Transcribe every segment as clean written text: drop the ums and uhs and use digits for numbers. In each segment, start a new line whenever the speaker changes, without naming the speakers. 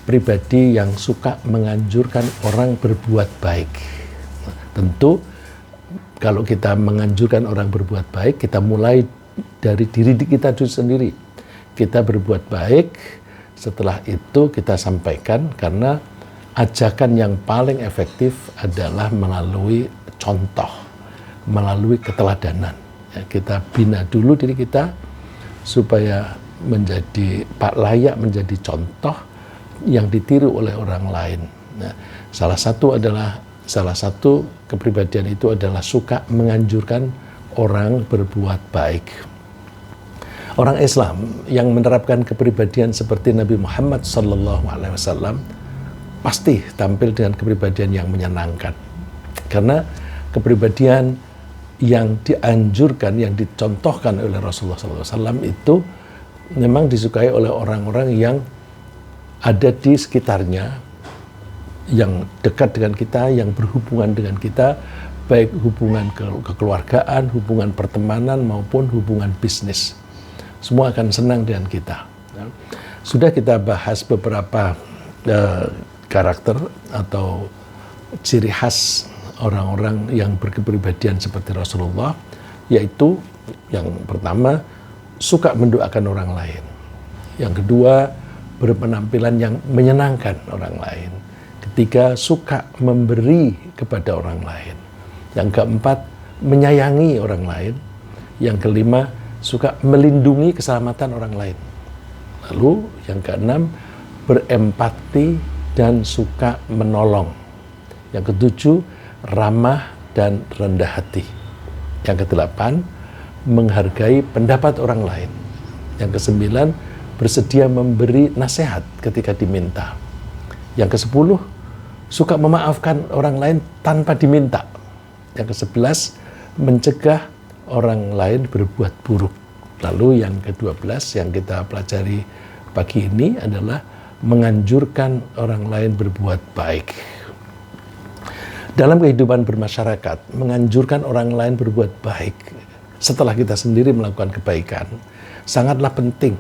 pribadi yang suka menganjurkan orang berbuat baik. Tentu kalau kita menganjurkan orang berbuat baik, kita mulai dari diri kita sendiri. Kita berbuat baik, setelah itu kita sampaikan, karena ajakan yang paling efektif adalah melalui contoh, melalui keteladanan. Ya, kita bina dulu diri kita supaya layak menjadi contoh yang ditiru oleh orang lain. Nah, salah satu kepribadian itu adalah suka menganjurkan orang berbuat baik. Orang Islam yang menerapkan kepribadian seperti Nabi Muhammad SAW pasti tampil dengan kepribadian yang menyenangkan. Karena kepribadian yang dianjurkan, yang dicontohkan oleh Rasulullah SAW itu memang disukai oleh orang-orang yang ada di sekitarnya, yang dekat dengan kita, yang berhubungan dengan kita, baik hubungan kekeluargaan, hubungan pertemanan, maupun hubungan bisnis. Semua akan senang dengan kita. Sudah kita bahas beberapa karakter atau ciri khas orang-orang yang berkepribadian seperti Rasulullah, yaitu yang pertama, suka mendoakan orang lain. Yang kedua, berpenampilan yang menyenangkan orang lain. Ketiga, suka memberi kepada orang lain. Yang keempat, menyayangi orang lain. Yang kelima, suka melindungi keselamatan orang lain. Lalu yang keenam, berempati dan suka menolong. Yang ketujuh, ramah dan rendah hati. Yang kedelapan, menghargai pendapat orang lain. Yang kesembilan, bersedia memberi nasihat ketika diminta. Yang kesepuluh, suka memaafkan orang lain tanpa diminta. Yang kesebelas, mencegah orang lain berbuat buruk. Lalu yang ke-12 yang kita pelajari pagi ini adalah menganjurkan orang lain berbuat baik. Dalam kehidupan bermasyarakat, menganjurkan orang lain berbuat baik setelah kita sendiri melakukan kebaikan sangatlah penting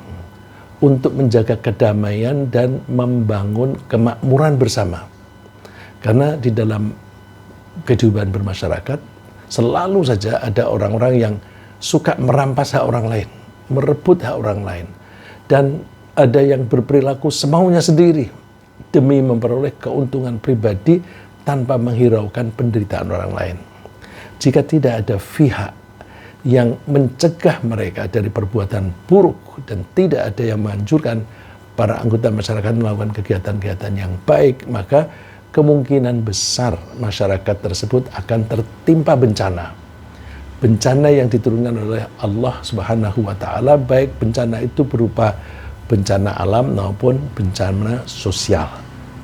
untuk menjaga kedamaian dan membangun kemakmuran bersama. Karena di dalam kehidupan bermasyarakat selalu saja ada orang-orang yang suka merampas hak orang lain, merebut hak orang lain, dan ada yang berperilaku semaunya sendiri demi memperoleh keuntungan pribadi tanpa menghiraukan penderitaan orang lain. Jika tidak ada pihak yang mencegah mereka dari perbuatan buruk dan tidak ada yang menganjurkan para anggota masyarakat melakukan kegiatan-kegiatan yang baik, maka kemungkinan besar masyarakat tersebut akan tertimpa bencana. Bencana yang diturunkan oleh Allah Subhanahu wa Ta'ala, baik bencana itu berupa bencana alam maupun bencana sosial.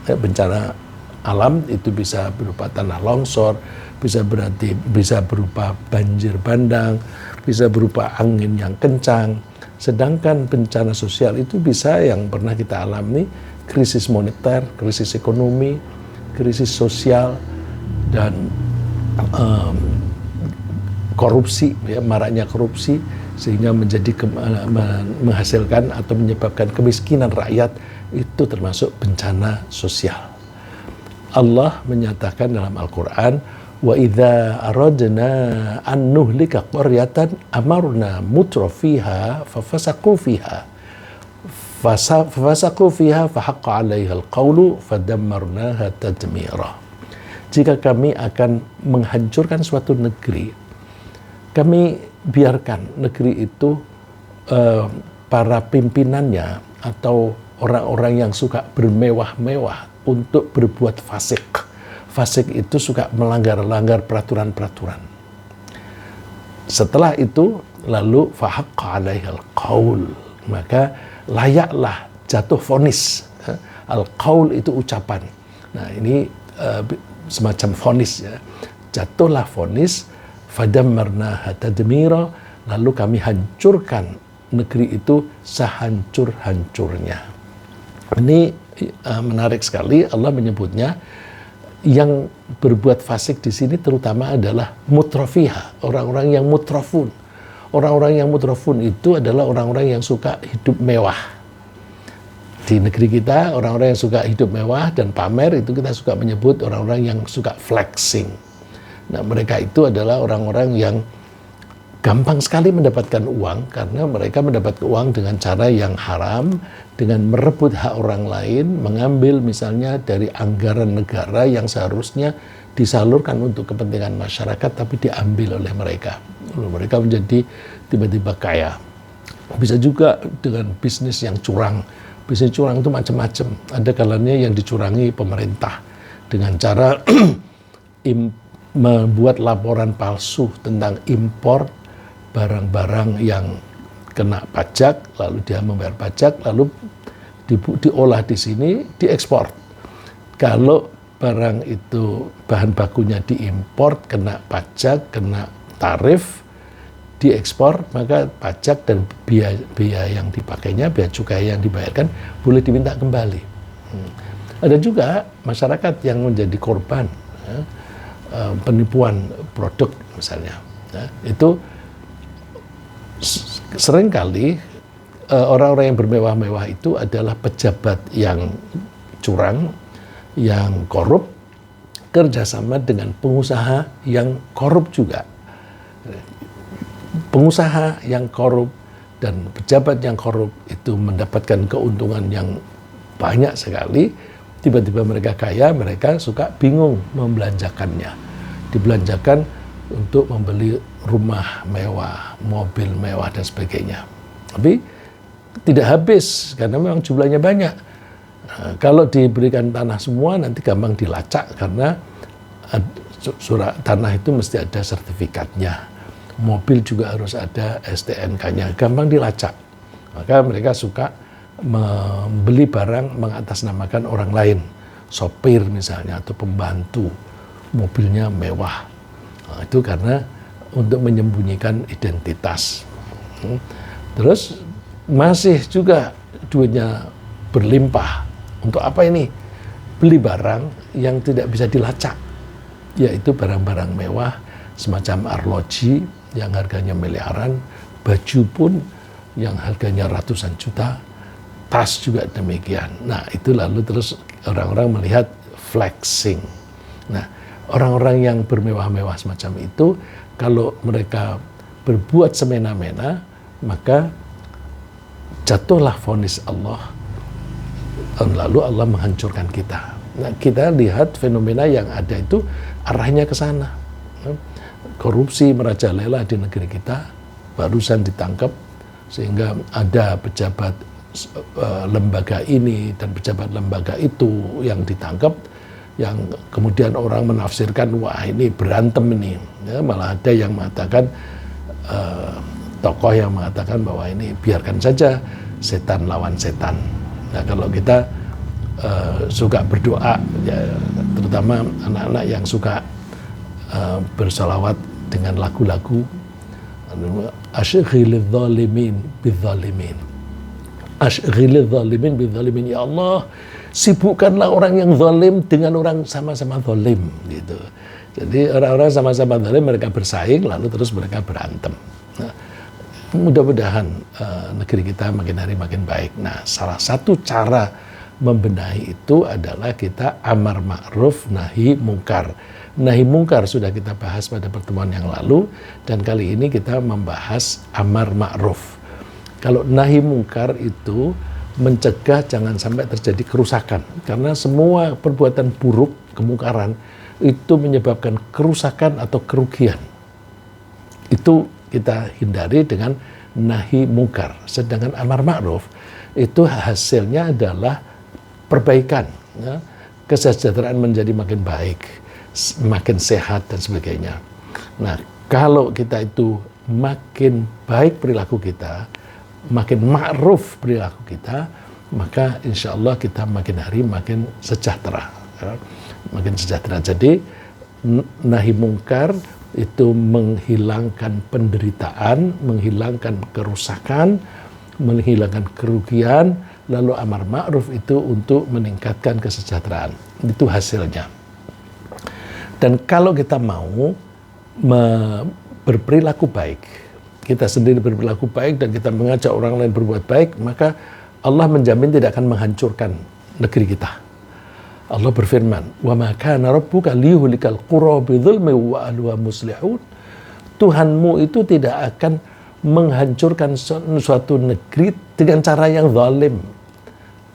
Bencana alam itu bisa berupa tanah longsor, bisa berupa banjir bandang, bisa berupa angin yang kencang. Sedangkan bencana sosial itu bisa yang pernah kita alami, krisis moneter, krisis ekonomi, krisis sosial, dan korupsi, ya, maraknya korupsi, sehingga menghasilkan atau menyebabkan kemiskinan rakyat. Itu termasuk bencana sosial. Allah menyatakan dalam Al-Quran, wa idza aradna an nuhlika qaryatan amarna mutrafiha fafasaqu fiha fahaqqa 'alaiha al-qawlu fadammarnaha tadmira. Jika kami akan menghancurkan suatu negeri, kami biarkan negeri itu para pimpinannya atau orang-orang yang suka bermewah-mewah untuk berbuat fasik. Fasik itu suka melanggar peraturan-peraturan. Setelah itu lalu fahaqqa 'alaiha al-qaul, maka layaklah jatuh vonis. Al-qaul itu ucapan. Nah, ini semacam vonis, ya. Jatuhlah vonis, fadammarnaha tadmira, lalu kami hancurkan negeri itu sehancur-hancurnya. Ini menarik sekali, Allah menyebutnya yang berbuat fasik di sini terutama adalah mutrafiha, orang-orang yang mutrafun. Orang-orang yang mutrafun itu adalah orang-orang yang suka hidup mewah. Di negeri kita, orang-orang yang suka hidup mewah dan pamer itu kita suka menyebut orang-orang yang suka flexing. Nah, mereka itu adalah orang-orang yang gampang sekali mendapatkan uang karena mereka mendapat uang dengan cara yang haram, dengan merebut hak orang lain, mengambil misalnya dari anggaran negara yang seharusnya disalurkan untuk kepentingan masyarakat tapi diambil oleh mereka. Lalu mereka menjadi tiba-tiba kaya. Bisa juga dengan bisnis yang curang. Bisnis curang itu macam-macam. Ada kalanya yang dicurangi pemerintah dengan cara membuat laporan palsu tentang impor barang-barang yang kena pajak, lalu dia membayar pajak, lalu diolah di sini, diekspor. Kalau barang itu bahan bakunya diimpor, kena pajak, kena tarif, diekspor, maka pajak dan biaya yang dipakainya, biaya cukai yang dibayarkan boleh diminta kembali. Ada juga masyarakat yang menjadi korban penipuan produk misalnya. Itu seringkali orang-orang yang bermewah-mewah itu adalah pejabat yang curang, yang korup, kerjasama dengan pengusaha yang korup juga. Pengusaha yang korup dan pejabat yang korup itu mendapatkan keuntungan yang banyak sekali. Tiba-tiba mereka kaya, mereka suka bingung membelanjakannya. Dibelanjakan untuk membeli rumah mewah, mobil mewah dan sebagainya. Tapi tidak habis karena memang jumlahnya banyak. Nah, kalau diberikan tanah semua nanti gampang dilacak karena surat tanah itu mesti ada sertifikatnya. Mobil juga harus ada STNK-nya, gampang dilacak. Maka mereka suka membeli barang mengatasnamakan orang lain, sopir misalnya atau pembantu, mobilnya mewah. Nah, itu karena untuk menyembunyikan identitas. Terus masih juga duitnya berlimpah. Untuk apa ini? Beli barang yang tidak bisa dilacak, yaitu barang-barang mewah semacam arloji yang harganya miliaran, baju pun yang harganya ratusan juta, tas juga demikian. Nah, itu lalu terus orang-orang melihat flexing. Nah, orang-orang yang bermewah-mewah semacam itu, kalau mereka berbuat semena-mena, maka jatuhlah vonis Allah. Lalu Allah menghancurkan kita. Nah, kita lihat fenomena yang ada itu arahnya ke sana. Korupsi merajalela di negeri kita, barusan ditangkap, sehingga ada pejabat lembaga ini dan pejabat lembaga itu yang ditangkap, yang kemudian orang menafsirkan, wah ini berantem ini. Ya, malah ada yang mengatakan, tokoh yang mengatakan bahwa ini biarkan saja setan lawan setan. Nah, kalau kita suka berdoa, ya, terutama anak-anak yang suka bersolawat dengan lagu-lagu, asyghilidz zalimin bidzalimin, asyghilidz zalimin bidzalimin, ya Allah, sibukkanlah orang yang zalim dengan orang sama-sama zalim, gitu. Jadi orang-orang sama-sama zalim, mereka bersaing, lalu terus mereka berantem. Nah, mudah-mudahan negeri kita makin hari makin baik. Nah, salah satu cara membenahi itu adalah kita amar ma'ruf nahi mungkar. Nahi mungkar sudah kita bahas pada pertemuan yang lalu, dan kali ini kita membahas amar ma'ruf. Kalau nahi mungkar itu mencegah jangan sampai terjadi kerusakan, karena semua perbuatan buruk, kemungkaran, itu menyebabkan kerusakan atau kerugian. Itu kita hindari dengan nahi mungkar. Sedangkan amar ma'ruf itu hasilnya adalah perbaikan, ya, kesejahteraan menjadi makin baik, makin sehat dan sebagainya. Nah, kalau kita itu makin baik perilaku kita, makin ma'ruf perilaku kita, maka insya Allah kita makin hari makin sejahtera, ya, makin sejahtera. Jadi nahi mungkar itu menghilangkan penderitaan, menghilangkan kerusakan, menghilangkan kerugian. Lalu amar ma'ruf itu untuk meningkatkan kesejahteraan. Itu hasilnya. Dan kalau kita mau berperilaku baik, kita sendiri berperilaku baik dan kita mengajak orang lain berbuat baik, maka Allah menjamin tidak akan menghancurkan negeri kita. Allah berfirman, "Wa ma kana rabbuka liyuhlikal qura bidzulmi wa ahluha muslihun." Tuhanmu itu tidak akan menghancurkan suatu negeri dengan cara yang zalim,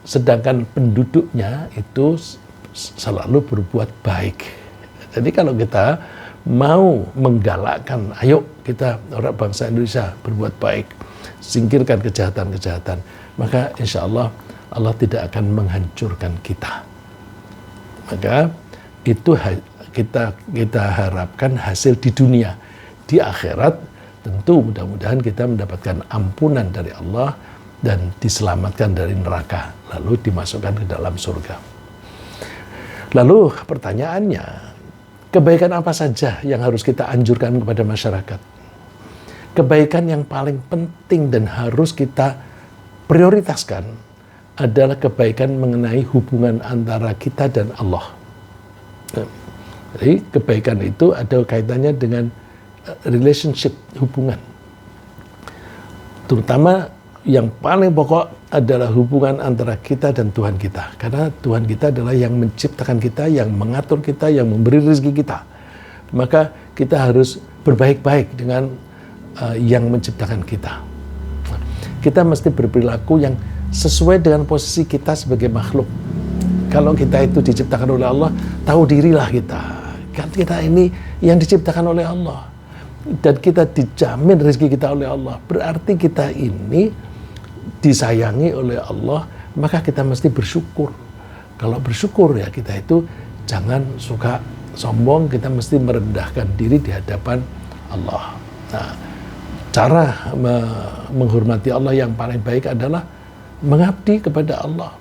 sedangkan penduduknya itu selalu berbuat baik. Jadi kalau kita mau menggalakkan, ayo kita orang bangsa Indonesia berbuat baik, singkirkan kejahatan-kejahatan, maka insya Allah Allah tidak akan menghancurkan kita. Maka itu kita harapkan hasil di dunia. Di akhirat tentu mudah-mudahan kita mendapatkan ampunan dari Allah dan diselamatkan dari neraka, lalu dimasukkan ke dalam surga. Lalu pertanyaannya, kebaikan apa saja yang harus kita anjurkan kepada masyarakat? Kebaikan yang paling penting dan harus kita prioritaskan adalah kebaikan mengenai hubungan antara kita dan Allah. Jadi kebaikan itu ada kaitannya dengan relationship, hubungan. Terutama yang paling pokok adalah hubungan antara kita dan Tuhan kita. Karena Tuhan kita adalah yang menciptakan kita, yang mengatur kita, yang memberi rezeki kita. Maka kita harus berbaik-baik dengan yang menciptakan kita. Kita mesti berperilaku yang sesuai dengan posisi kita sebagai makhluk. Kalau kita itu diciptakan oleh Allah, tahu dirilah kita. Kan kita ini yang diciptakan oleh Allah. Dan kita dijamin rezeki kita oleh Allah. Berarti kita ini disayangi oleh Allah, maka kita mesti bersyukur. Kalau bersyukur ya kita itu jangan suka sombong, kita mesti merendahkan diri di hadapan Allah. Nah, cara menghormati Allah yang paling baik adalah mengabdi kepada Allah.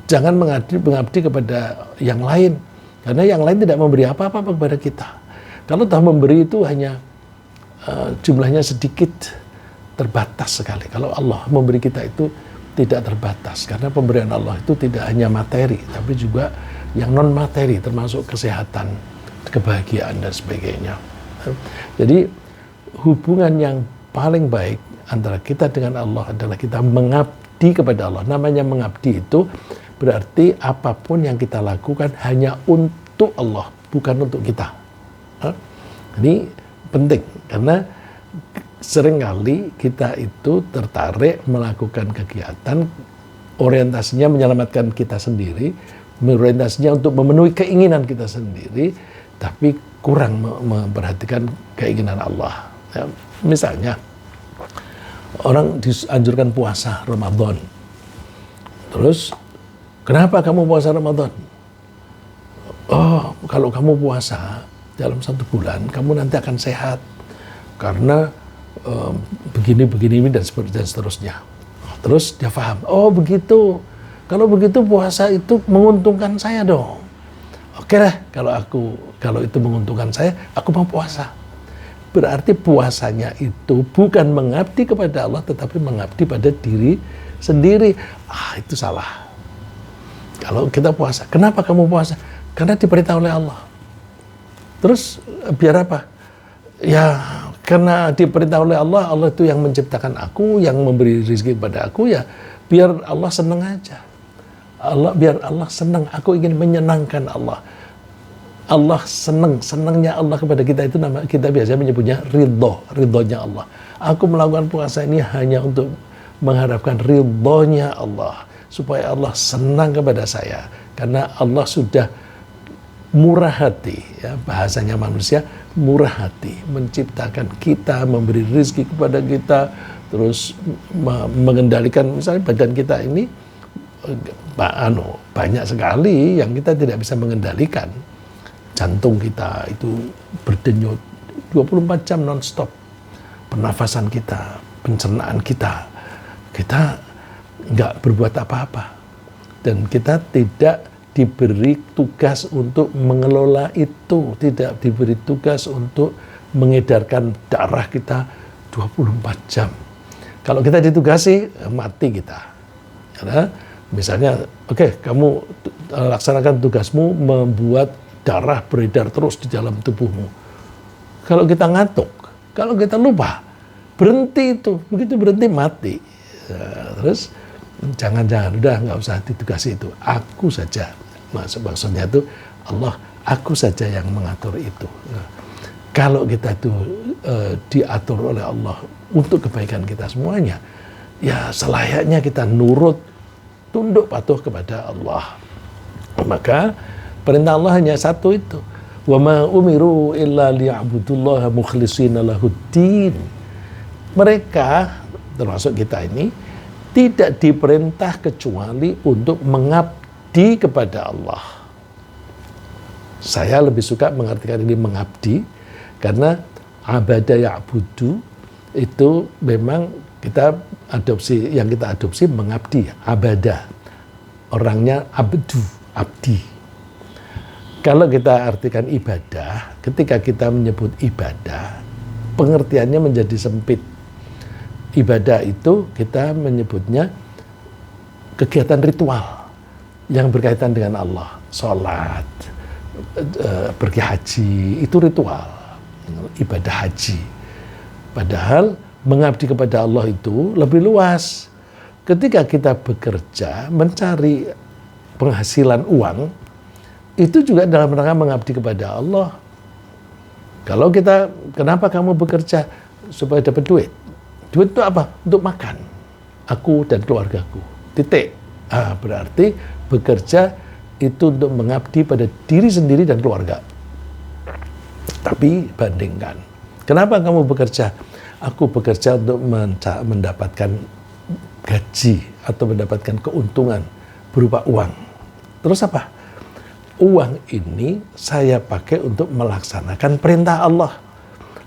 Jangan mengabdi kepada yang lain, karena yang lain tidak memberi apa-apa kepada kita. Kalau telah memberi itu hanya jumlahnya sedikit, terbatas sekali. Kalau Allah memberi kita itu tidak terbatas, karena pemberian Allah itu tidak hanya materi, tapi juga yang non materi, termasuk kesehatan, kebahagiaan dan sebagainya. Jadi hubungan yang paling baik antara kita dengan Allah adalah kita mengabdi kepada Allah. Namanya mengabdi itu berarti apapun yang kita lakukan hanya untuk Allah, bukan untuk kita. Ini penting, karena seringkali kita itu tertarik melakukan kegiatan orientasinya menyelamatkan kita sendiri, orientasinya untuk memenuhi keinginan kita sendiri, tapi kurang memperhatikan keinginan Allah. Ya, misalnya orang dianjurkan puasa Ramadan, terus kenapa kamu puasa Ramadan? Oh, kalau kamu puasa dalam 1 bulan, kamu nanti akan sehat karena begini dan seterusnya. Terus dia paham, oh begitu. Kalau begitu puasa itu menguntungkan saya dong. Oke lah, kalau itu menguntungkan saya, aku mau puasa. Berarti puasanya itu bukan mengabdi kepada Allah, tetapi mengabdi pada diri sendiri. Itu salah. Kalau kita puasa, kenapa kamu puasa? Karena diperintah oleh Allah. Terus biar apa? Ya karena diperintah oleh Allah, Allah itu yang menciptakan aku, yang memberi rezeki kepada aku, ya biar Allah senang aja. Biar Allah senang, aku ingin menyenangkan Allah. Allah senangnya Allah kepada kita itu kita biasanya menyebutnya ridhonya Allah. Aku melakukan puasa ini hanya untuk mengharapkan ridhonya Allah, supaya Allah senang kepada saya, karena Allah sudah murah hati, ya, bahasanya manusia murah hati, menciptakan kita, memberi rezeki kepada kita, terus mengendalikan misalnya badan kita ini banyak sekali yang kita tidak bisa mengendalikan. Jantung kita itu berdenyut 24 jam non-stop, pernafasan kita, pencernaan kita nggak berbuat apa-apa, dan kita tidak diberi tugas untuk mengelola itu, tidak diberi tugas untuk mengedarkan darah kita 24 jam. Kalau kita ditugasi, mati kita. Karena misalnya, oke, kamu laksanakan tugasmu membuat darah beredar terus di dalam tubuhmu. Kalau kita ngantuk, kalau kita lupa, berhenti itu, begitu berhenti mati. Terus Jangan-jangan, udah nggak usah ditugasi itu. Aku saja. Maksudnya itu Allah, aku saja yang mengatur itu. Nah, kalau kita itu diatur oleh Allah untuk kebaikan kita semuanya, ya selayaknya kita nurut, tunduk patuh kepada Allah. Maka perintah Allah hanya satu itu. Wa ma umiru illa liya'budullaha mukhlishina lahuddin. Mereka, termasuk kita ini, tidak diperintah kecuali untuk mengabdi kepada Allah. Saya lebih suka mengartikan ini mengabdi, karena abada ya'budu itu memang kita adopsi, yang kita adopsi mengabdi, abada. Orangnya abdu, abdi. Kalau kita artikan ibadah, ketika kita menyebut ibadah, pengertiannya menjadi sempit. Ibadah itu kita menyebutnya kegiatan ritual yang berkaitan dengan Allah. Sholat, pergi haji, itu ritual, ibadah haji. Padahal mengabdi kepada Allah itu lebih luas. Ketika kita bekerja, mencari penghasilan uang, itu juga dalam rangka mengabdi kepada Allah. Kalau kita, kenapa kamu bekerja? Supaya dapat duit. Duit itu apa? Untuk makan. Aku dan keluargaku. Titik. Berarti bekerja itu untuk mengabdi pada diri sendiri dan keluarga. Tapi bandingkan. Kenapa kamu bekerja? Aku bekerja untuk mendapatkan gaji atau mendapatkan keuntungan berupa uang. Terus apa? Uang ini saya pakai untuk melaksanakan perintah Allah.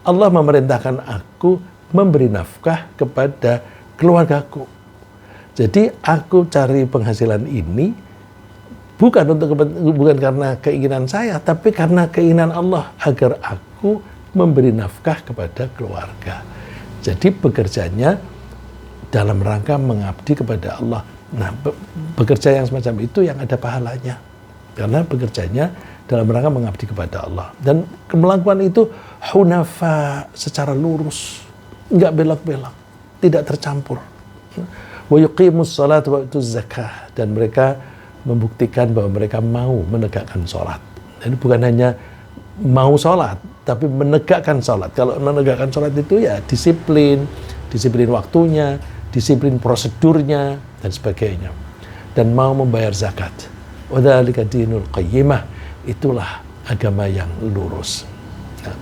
Allah memerintahkan aku memberi nafkah kepada keluargaku. Jadi aku cari penghasilan ini bukan karena keinginan saya, tapi karena keinginan Allah agar aku memberi nafkah kepada keluarga. Jadi bekerjanya dalam rangka mengabdi kepada Allah. Nah, bekerja yang semacam itu yang ada pahalanya. Karena bekerjanya dalam rangka mengabdi kepada Allah. Dan melakukan itu hunafa, secara lurus. Enggak belok-belok. Tidak tercampur. Wa yuqimus salat wa yutuz zakah. Dan mereka membuktikan bahwa mereka mau menegakkan sholat. Jadi bukan hanya mau sholat, tapi menegakkan sholat. Kalau menegakkan sholat itu ya disiplin waktunya, disiplin prosedurnya, dan sebagainya. Dan mau membayar zakat. Wadzalika dinul qayyimah. Itulah agama yang lurus. Nah,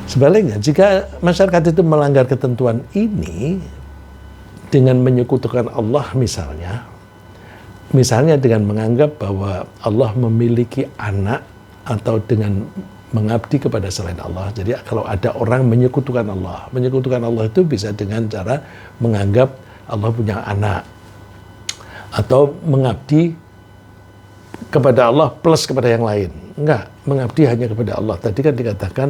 sebaliknya, jika masyarakat itu melanggar ketentuan ini dengan menyekutukan Allah misalnya dengan menganggap bahwa Allah memiliki anak atau dengan mengabdi kepada selain Allah. Jadi kalau ada orang menyekutukan Allah itu bisa dengan cara menganggap Allah punya anak atau mengabdi kepada Allah plus kepada yang lain. Enggak, mengabdi hanya kepada Allah. Tadi kan dikatakan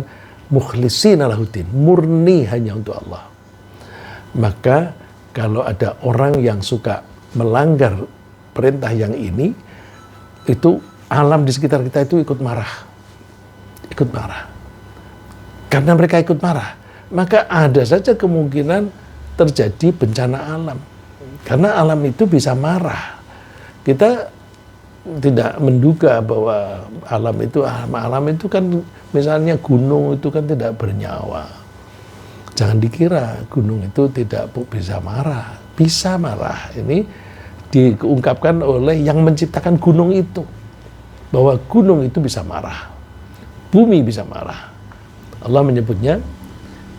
mukhlishina lahuddin, murni hanya untuk Allah. Maka kalau ada orang yang suka melanggar perintah yang ini, itu alam di sekitar kita itu ikut marah. Karena mereka ikut marah, maka ada saja kemungkinan terjadi bencana alam. Karena alam itu bisa marah. Kita tidak menduga bahwa alam itu kan misalnya gunung itu kan tidak bernyawa. Jangan dikira gunung itu tidak bisa marah. Bisa marah. Ini diungkapkan oleh yang menciptakan gunung itu. Bahwa gunung itu bisa marah. Bumi bisa marah. Allah menyebutnya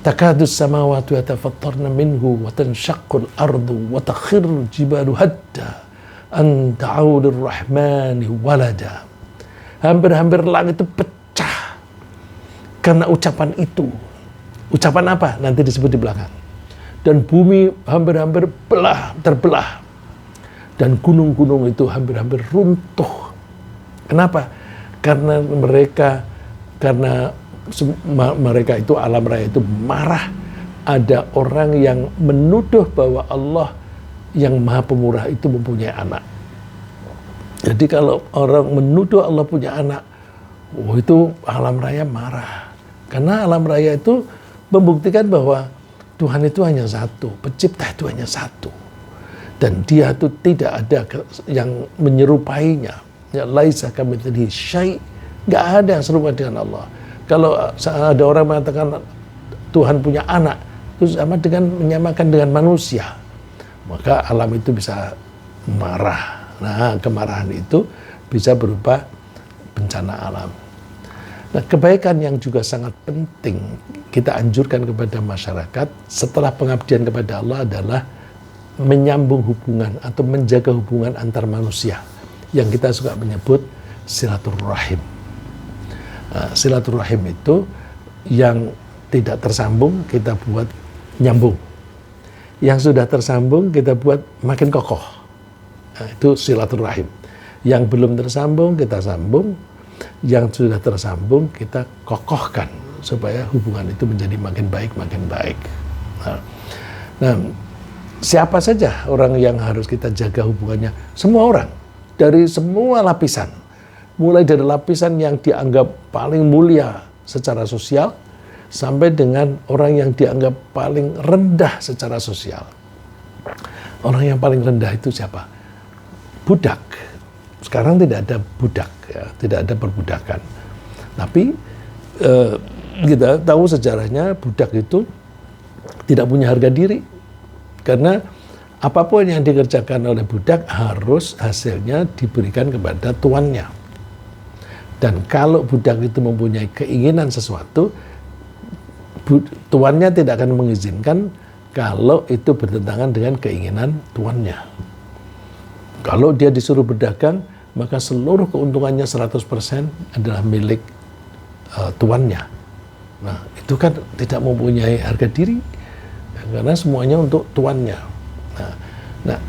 takadus samawati yatafattarna minhu wa tanshaqqul ardu wa takhirru jibalu hadda an da'u lirrahmani walada. Hampir-hampir langit itu pecah karena ucapan itu. Ucapan apa? Nanti disebut di belakang. Dan bumi hampir-hampir terbelah. Dan gunung-gunung itu hampir-hampir runtuh. Kenapa? Karena mereka itu, alam raya itu marah. Ada orang yang menuduh bahwa Allah yang Maha Pemurah itu mempunyai anak. Jadi kalau orang menuduh Allah punya anak, itu alam raya marah. Karena alam raya itu membuktikan bahwa Tuhan itu hanya satu, pencipta itu hanya satu. Dan dia itu tidak ada yang menyerupainya. Ya, laisa kamitslihi syai', nggak ada yang serupa dengan Allah. Kalau ada orang mengatakan Tuhan punya anak, itu sama dengan menyamakan dengan manusia, maka alam itu bisa marah. Nah, kemarahan itu bisa berupa bencana alam. Nah, kebaikan yang juga sangat penting kita anjurkan kepada masyarakat setelah pengabdian kepada Allah adalah menyambung hubungan atau menjaga hubungan antar manusia yang kita suka menyebut silaturahim. Nah, silaturahim itu yang tidak tersambung kita buat nyambung, yang sudah tersambung kita buat makin kokoh. Nah, itu silaturahim. Yang belum tersambung kita sambung, yang sudah tersambung kita kokohkan supaya hubungan itu menjadi makin baik, makin baik. Nah, siapa saja orang yang harus kita jaga hubungannya? Semua orang, dari semua lapisan. Mulai dari lapisan yang dianggap paling mulia secara sosial, sampai dengan orang yang dianggap paling rendah secara sosial. Orang yang paling rendah itu siapa? Budak. Sekarang tidak ada budak, ya, tidak ada perbudakan. Tapi kita tahu sejarahnya budak itu tidak punya harga diri. Karena apapun yang dikerjakan oleh budak harus hasilnya diberikan kepada tuannya. Dan kalau budak itu mempunyai keinginan sesuatu, tuannya tidak akan mengizinkan kalau itu bertentangan dengan keinginan tuannya. Kalau dia disuruh berdagang, maka seluruh keuntungannya 100% adalah milik tuannya. Nah, itu kan tidak mempunyai harga diri, karena semuanya untuk tuannya. Nah,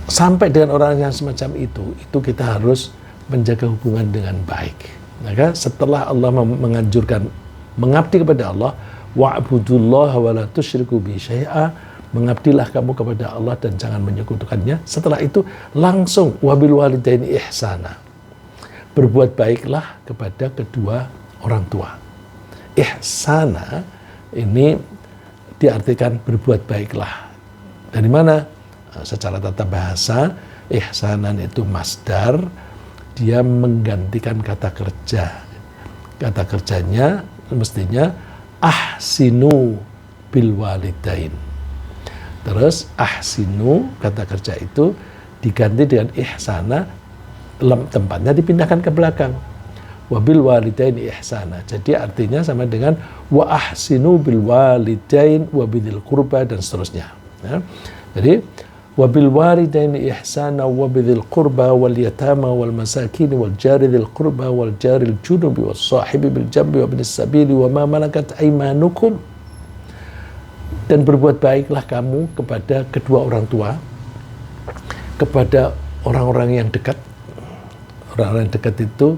sampai dengan orang yang semacam itu kita harus menjaga hubungan dengan baik. Maka setelah Allah menganjurkan mengabdi kepada Allah, wa'budullaha wa la tusyriku bi syai'a, mengabdilah kamu kepada Allah dan jangan menyekutukannya. Setelah itu langsung wabil walidaini ihsana, berbuat baiklah kepada kedua orang tua. Ihsana ini diartikan berbuat baiklah. Dari mana? Secara tata bahasa, ihsanan itu masdar, dia menggantikan kata kerja. Kata kerjanya mestinya ahsinu bil walidain. Terus ahsinu, kata kerja itu diganti dengan ihsana, tempatnya dipindahkan ke belakang. Wabil walidain ihsana. Jadi artinya sama dengan wa ahsinu bil walidain wa bidil qurba dan seterusnya. Ya. Jadi wabil walidaini ihsana wa bidhil qurba wal yatama wal masakin wal jari dzil qurba wal jaril junubi was sahibi bil jambi wa binis sabili wa ma malakat aymanukum. Dan berbuat baiklah kamu kepada kedua orang tua, kepada orang-orang yang dekat. Orang-orang yang dekat itu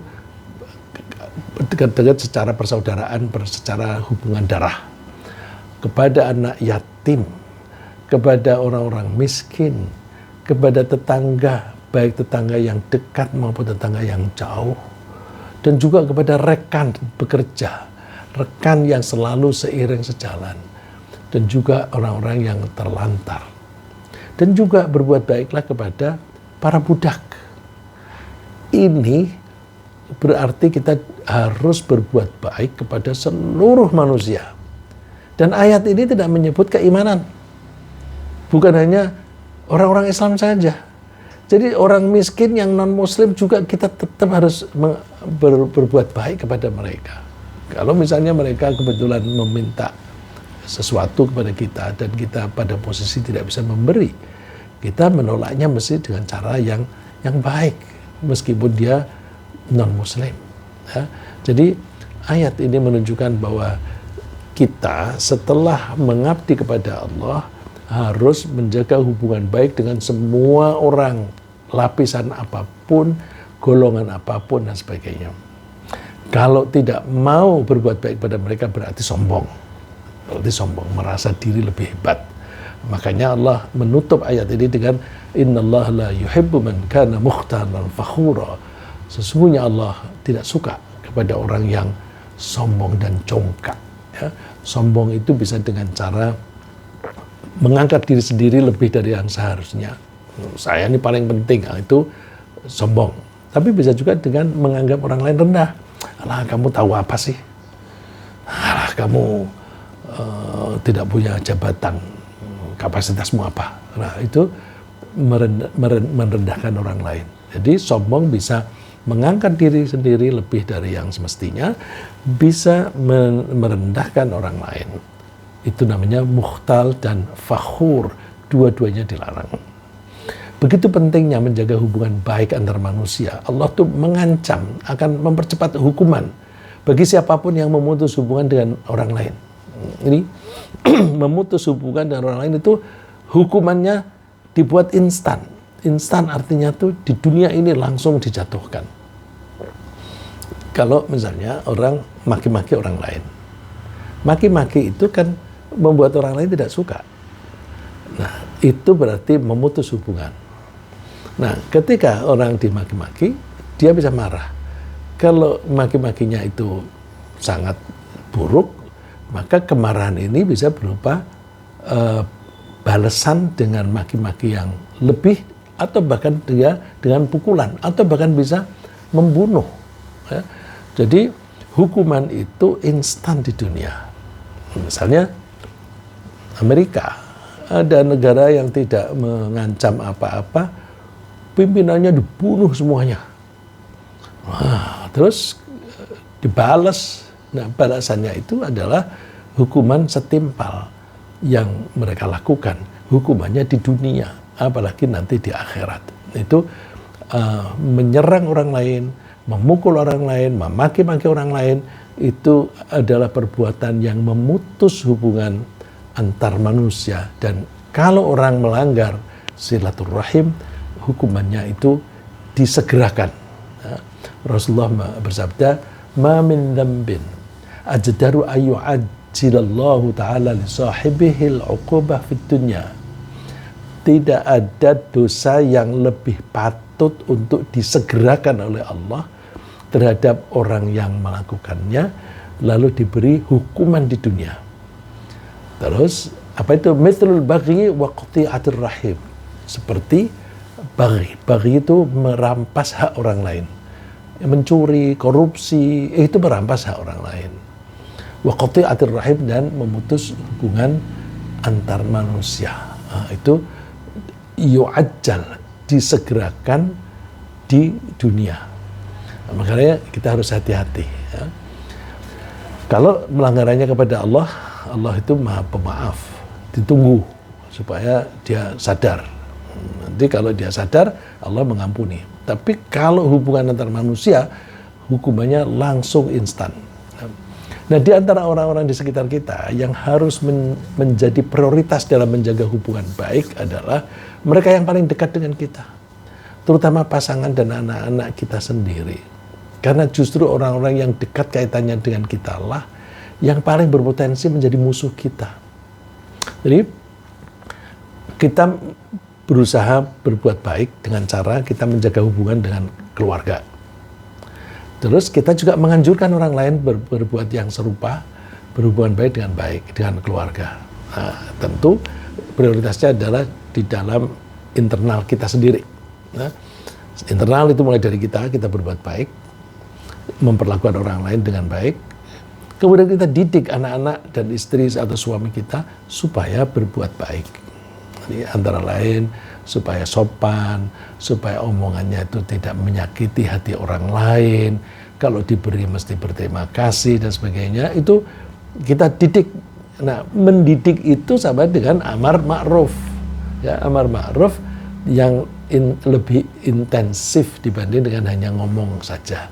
dekat-dekat secara persaudaraan, secara hubungan darah. Kepada anak yatim, kepada orang-orang miskin, kepada tetangga, baik tetangga yang dekat maupun tetangga yang jauh, dan juga kepada rekan bekerja, rekan yang selalu seiring sejalan, dan juga orang-orang yang terlantar. Dan juga berbuat baiklah kepada para budak. Ini berarti kita harus berbuat baik kepada seluruh manusia. Dan ayat ini tidak menyebut keimanan. Bukan hanya orang-orang Islam saja. Jadi orang miskin yang non-muslim juga kita tetap harus berbuat baik kepada mereka. Kalau misalnya mereka kebetulan meminta sesuatu kepada kita dan kita pada posisi tidak bisa memberi, kita menolaknya mesti dengan cara yang baik, meskipun dia non-muslim. Ya. Jadi ayat ini menunjukkan bahwa kita setelah mengabdi kepada Allah harus menjaga hubungan baik dengan semua orang, lapisan apapun, golongan apapun, dan sebagainya. Kalau tidak mau berbuat baik pada mereka berarti sombong. Berarti sombong, merasa diri lebih hebat. Makanya Allah menutup ayat ini dengan innallaha la yuhibbu man kana mukhtalan fakhura. Sesungguhnya Allah tidak suka kepada orang yang sombong dan congkak. Ya. Sombong itu bisa dengan cara mengangkat diri sendiri lebih dari yang seharusnya. Saya ini paling penting, itu sombong. Tapi bisa juga dengan menganggap orang lain rendah. Alah, kamu tahu apa sih? Alah, kamu tidak punya jabatan, kapasitasmu apa? Nah, itu merendahkan orang lain. Jadi sombong bisa mengangkat diri sendiri lebih dari yang semestinya, bisa merendahkan orang lain. Itu namanya mukhtal dan fakhur, dua-duanya dilarang. Begitu pentingnya menjaga hubungan baik antar manusia. Allah tuh mengancam akan mempercepat hukuman bagi siapapun yang memutus hubungan dengan orang lain. Ini memutus hubungan dengan orang lain itu hukumannya dibuat instan. Instan artinya tuh di dunia ini langsung dijatuhkan. Kalau misalnya orang maki-maki orang lain. Maki-maki itu kan membuat orang lain tidak suka. Nah, itu berarti memutus hubungan. Nah, ketika orang dimaki-maki, dia bisa marah. Kalau maki-makinya itu sangat buruk, maka kemarahan ini bisa berupa balasan dengan maki-maki yang lebih, atau bahkan dia dengan pukulan, atau bahkan bisa membunuh. Ya. Jadi hukuman itu instan di dunia. Misalnya Amerika, ada negara yang tidak mengancam apa-apa, pimpinannya dibunuh semuanya. Nah, terus dibalas. Nah, balasannya itu adalah hukuman setimpal yang mereka lakukan. Hukumannya di dunia, apalagi nanti di akhirat. Itu menyerang orang lain, memukul orang lain, memaki-maki orang lain, itu adalah perbuatan yang memutus hubungan antar manusia. Dan kalau orang melanggar silaturahim, hukumannya itu disegerakan. Rasulullah bersabda, "Ma min dzambin ajdaru ayu ajjilallahu ta'ala li sahibihil uqubah fid dunya." Tidak ada dosa yang lebih patut untuk disegerakan oleh Allah terhadap orang yang melakukannya, lalu diberi hukuman di dunia. Terus apa itu? Mithlul baghi wa qati'atir rahim. Seperti baghi. Baghi itu merampas hak orang lain. Mencuri, korupsi, itu merampas hak orang lain. Wa qati'atir rahim, dan memutus hubungan antar manusia. Nah, itu yu'ajjal, disegerakan di dunia. Nah, makanya kita harus hati-hati. Ya. Kalau melanggarannya kepada Allah, Allah itu Maha Pemaaf. Ditunggu supaya dia sadar. Nanti kalau dia sadar, Allah mengampuni. Tapi kalau hubungan antar manusia, hukumannya langsung instan. Nah, di antara orang-orang di sekitar kita yang harus menjadi prioritas dalam menjaga hubungan baik adalah mereka yang paling dekat dengan kita. Terutama pasangan dan anak-anak kita sendiri. Karena justru orang-orang yang dekat kaitannya dengan kita lah yang paling berpotensi menjadi musuh kita. Jadi kita berusaha berbuat baik dengan cara kita menjaga hubungan dengan keluarga. Terus kita juga menganjurkan orang lain berbuat yang serupa, berhubungan baik dengan keluarga. Nah, tentu prioritasnya adalah di dalam internal kita sendiri. Nah, internal itu mulai dari kita berbuat baik, memperlakukan orang lain dengan baik. Kemudian kita didik anak-anak dan istri atau suami kita supaya berbuat baik. Jadi antara lain supaya sopan, supaya omongannya itu tidak menyakiti hati orang lain. Kalau diberi mesti berterima kasih dan sebagainya. Itu kita didik. Nah, mendidik itu sama dengan amar ma'ruf. Ya, amar ma'ruf yang lebih intensif dibanding dengan hanya ngomong saja.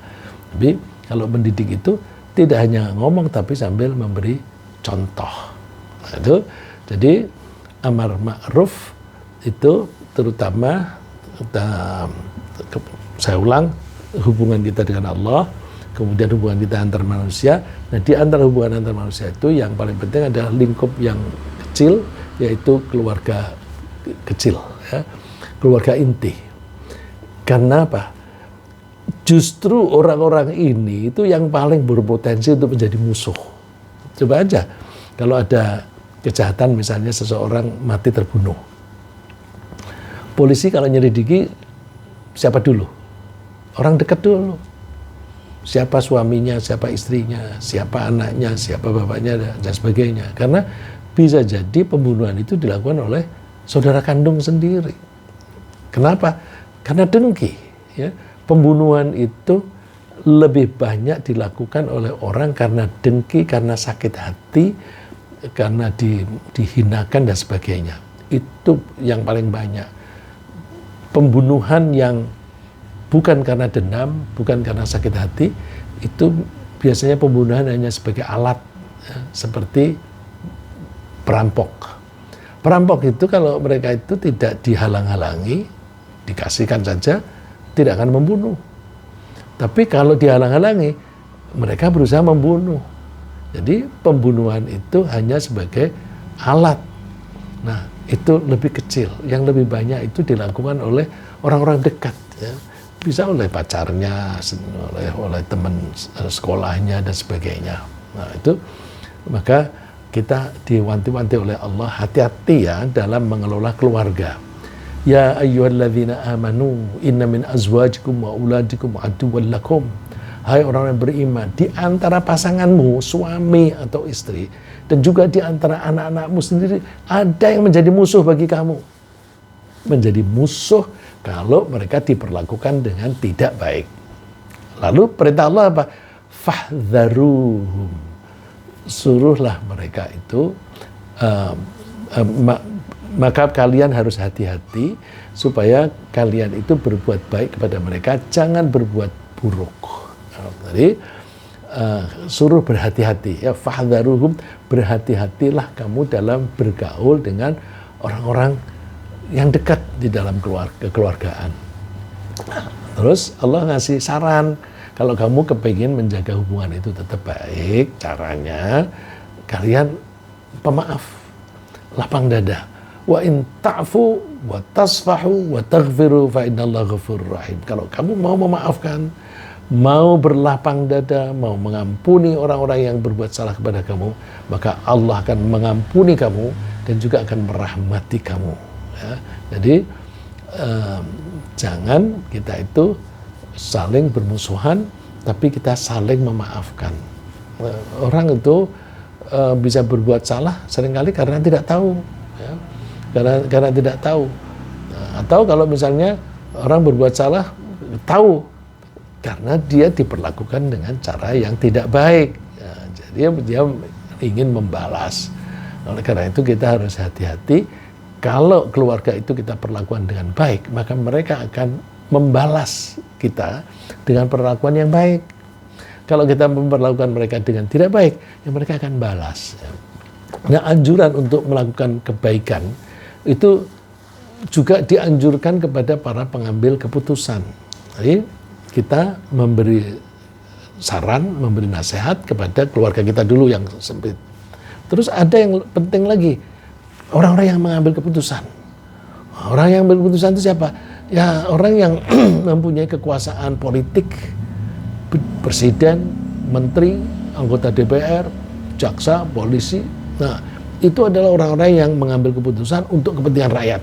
Tapi kalau mendidik itu tidak hanya ngomong tapi sambil memberi contoh. Nah, itu jadi amar ma'ruf itu terutama saya ulang, hubungan kita dengan Allah, kemudian hubungan kita antar manusia. Nah, di antara hubungan antar manusia itu yang paling penting adalah lingkup yang kecil, yaitu keluarga kecil, ya, keluarga inti. Karena apa? Justru orang-orang ini itu yang paling berpotensi untuk menjadi musuh. Coba aja, kalau ada kejahatan misalnya seseorang mati terbunuh. Polisi kalau nyelidiki siapa dulu? Orang dekat dulu. Siapa suaminya, siapa istrinya, siapa anaknya, siapa bapaknya, dan sebagainya. Karena bisa jadi pembunuhan itu dilakukan oleh saudara kandung sendiri. Kenapa? Karena dengki. Ya. Pembunuhan itu lebih banyak dilakukan oleh orang karena dengki, karena sakit hati, karena dihinakan dan sebagainya. Itu yang paling banyak. Pembunuhan yang bukan karena dendam, bukan karena sakit hati, itu biasanya pembunuhan hanya sebagai alat, ya, seperti perampok. Perampok itu kalau mereka itu tidak dihalang-halangi, dikasihkan saja, tidak akan membunuh. Tapi kalau dihalang-halangi, mereka berusaha membunuh. Jadi pembunuhan itu hanya sebagai alat. Nah, itu lebih kecil. Yang lebih banyak itu dilakukan oleh orang-orang dekat. Ya. Bisa oleh pacarnya, oleh teman sekolahnya, dan sebagainya. Nah, itu maka kita diwanti-wanti oleh Allah, hati-hati ya dalam mengelola keluarga. Ya ayyuhalladzina amanu inna min azwajikum wa auladikum aduwwan lakum. Hai orang yang beriman, di antara pasanganmu, suami atau istri, dan juga di antara anak-anakmu sendiri, ada yang menjadi musuh bagi kamu. Menjadi musuh kalau mereka diperlakukan dengan tidak baik. Lalu perintah Allah apa? Fahdharuhum. Suruhlah mereka itu, maka kalian harus hati-hati supaya kalian itu berbuat baik kepada mereka, jangan berbuat buruk. Jadi suruh berhati-hati, ya, fahdharuhum, berhati-hatilah kamu dalam bergaul dengan orang-orang yang dekat di dalam kekeluargaan. Terus Allah ngasih saran, kalau kamu kepingin menjaga hubungan itu tetap baik, caranya kalian pemaaf, lapang dada. Wa in ta'fu wa tasfahu wa taghfiru fa innallaha ghafurur rahim. Kalau kamu mau memaafkan, mau berlapang dada, mau mengampuni orang-orang yang berbuat salah kepada kamu, maka Allah akan mengampuni kamu dan juga akan merahmati kamu. Ya. Jadi jangan kita itu saling bermusuhan, tapi kita saling memaafkan. Orang itu bisa berbuat salah seringkali karena tidak tahu, ya. Karena tidak tahu. Atau kalau misalnya orang berbuat salah tahu, karena dia diperlakukan dengan cara yang tidak baik. Ya, jadi dia ingin membalas. Oleh karena itu kita harus hati-hati. Kalau keluarga itu kita perlakukan dengan baik, maka mereka akan membalas kita dengan perlakuan yang baik. Kalau kita memperlakukan mereka dengan tidak baik, ya mereka akan balas. Nah, anjuran untuk melakukan kebaikan itu juga dianjurkan kepada para pengambil keputusan. Jadi kita memberi saran, memberi nasihat kepada keluarga kita dulu yang sempit. Terus ada yang penting lagi, orang-orang yang mengambil keputusan. Orang yang mengambil keputusan itu siapa? Ya orang yang mempunyai kekuasaan politik, presiden, menteri, anggota DPR, jaksa, polisi. Nah, itu adalah orang-orang yang mengambil keputusan untuk kepentingan rakyat.